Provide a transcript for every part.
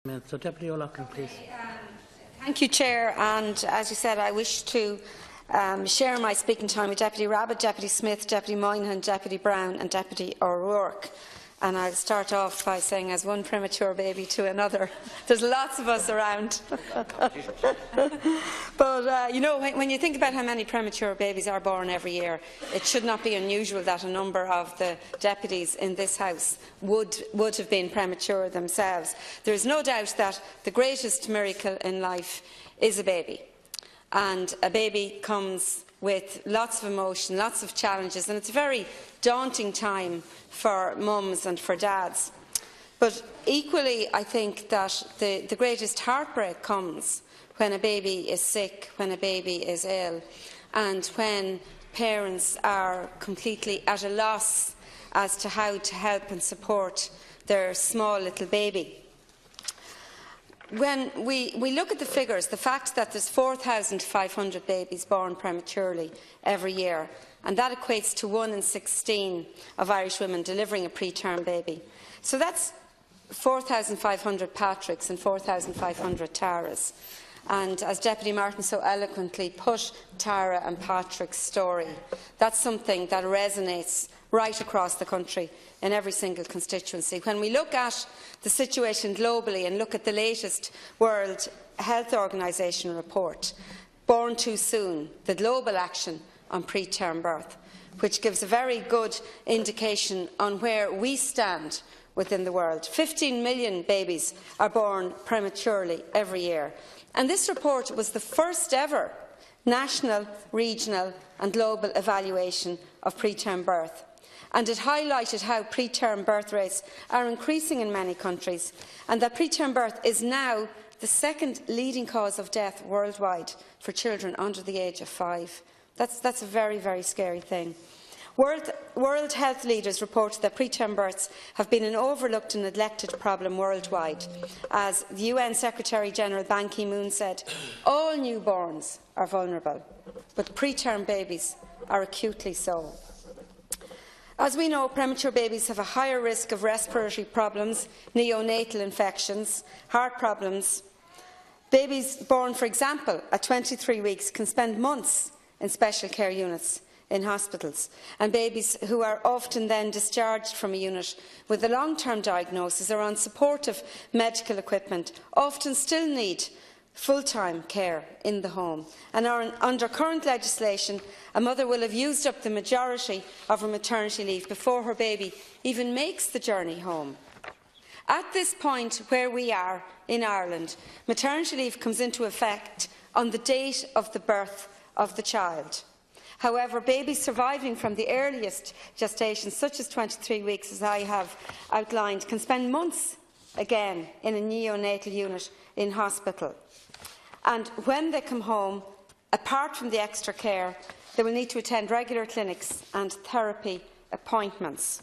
So, Deputy O'Loughlin, please. Thank you, Chair. And as you said, I wish to share my speaking time with Deputy Rabbitte, Deputy Smith, Deputy Moynihan, Deputy Brown and Deputy O'Rourke. And I'll start off by saying, as one premature baby to another, there's lots of us around. But, you know, when you think about how many premature babies are born every year, it should not be unusual that a number of the deputies in this House would have been premature themselves. There is no doubt that the greatest miracle in life is a baby. And a baby comes with lots of emotion, lots of challenges, and it's a very daunting time for mums and for dads. But equally, I think that the greatest heartbreak comes when a baby is sick, when a baby is ill, and when parents are completely at a loss as to how to help and support their small little baby. When we look at the figures, the fact that there's 4,500 babies born prematurely every year, and that equates to 1 in 16 of Irish women delivering a preterm baby. So that's 4,500 Patricks and 4,500 Taras. And as Deputy Martin so eloquently put Tara and Patrick's story, that's something that resonates right across the country in every single constituency. When we look at the situation globally and look at the latest World Health Organization report, Born Too Soon, the global action on preterm birth, which gives a very good indication on where we stand within the world. 15 million babies are born prematurely every year. And this report was the first ever national, regional and global evaluation of preterm birth. And it highlighted how preterm birth rates are increasing in many countries, and that preterm birth is now the second leading cause of death worldwide for children under the age of 5. That's a very, very scary thing. World health leaders reported that preterm births have been an overlooked and neglected problem worldwide. As the UN Secretary-General Ban Ki-moon said, all newborns are vulnerable, but preterm babies are acutely so. As we know, premature babies have a higher risk of respiratory problems, neonatal infections, heart problems. Babies born, for example, at 23 weeks can spend months in special care units in hospitals, and babies who are often then discharged from a unit with a long-term diagnosis or on supportive medical equipment often still need full-time care in the home. And under current legislation, a mother will have used up the majority of her maternity leave before her baby even makes the journey home. At this point where we are in Ireland, maternity leave comes into effect on the date of the birth of the child. However, babies surviving from the earliest gestation, such as 23 weeks, as I have outlined, can spend months again in a neonatal unit in hospital. And when they come home, apart from the extra care, they will need to attend regular clinics and therapy appointments.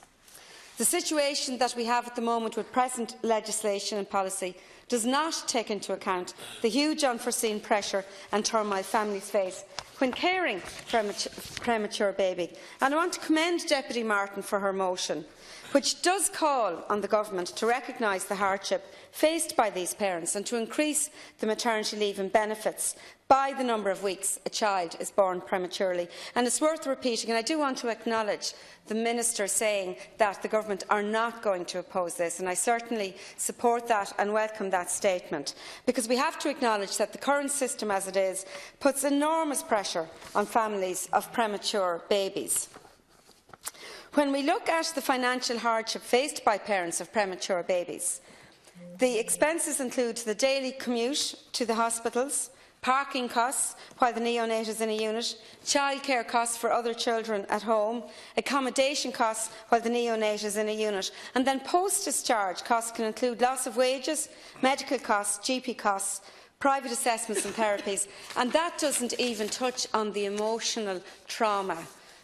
The situation that we have at the moment with present legislation and policy does not take into account the huge unforeseen pressure and turmoil families face when caring for a premature baby. And I want to commend Deputy Martin for her motion, which does call on the Government to recognise the hardship faced by these parents and to increase the maternity leave and benefits by the number of weeks a child is born prematurely. And it's worth repeating, and I do want to acknowledge the Minister saying that the Government are not going to oppose this, and I certainly support that and welcome that statement, because we have to acknowledge that the current system as it is puts enormous pressure on families of premature babies. When we look at the financial hardship faced by parents of premature babies, the expenses include the daily commute to the hospitals, parking costs while the neonate is in a unit, childcare costs for other children at home, accommodation costs while the neonate is in a unit, and then post-discharge costs can include loss of wages, medical costs, GP costs, private assessments and therapies, and that doesn't even touch on the emotional trauma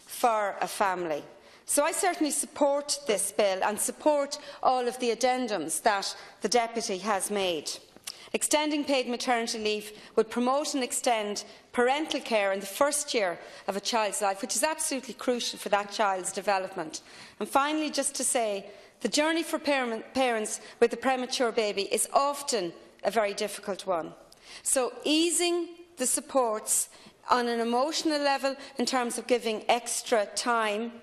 for a family. So I certainly support this bill and support all of the addendums that the Deputy has made. Extending paid maternity leave would promote and extend parental care in the first year of a child's life, which is absolutely crucial for that child's development. And finally, just to say The journey for parents with a premature baby is often a very difficult one. So easing the supports on an emotional level in terms of giving extra time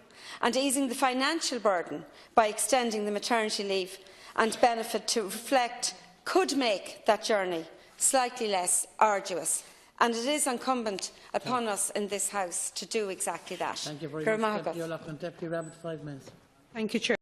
and easing the financial burden by extending the maternity leave and benefit to reflect could make that journey slightly less arduous. And it is incumbent upon us in this House to do exactly that. Thank you very much. Deputy O'Loughlin. Deputy Rabbit, 5 minutes. Thank you, Chair.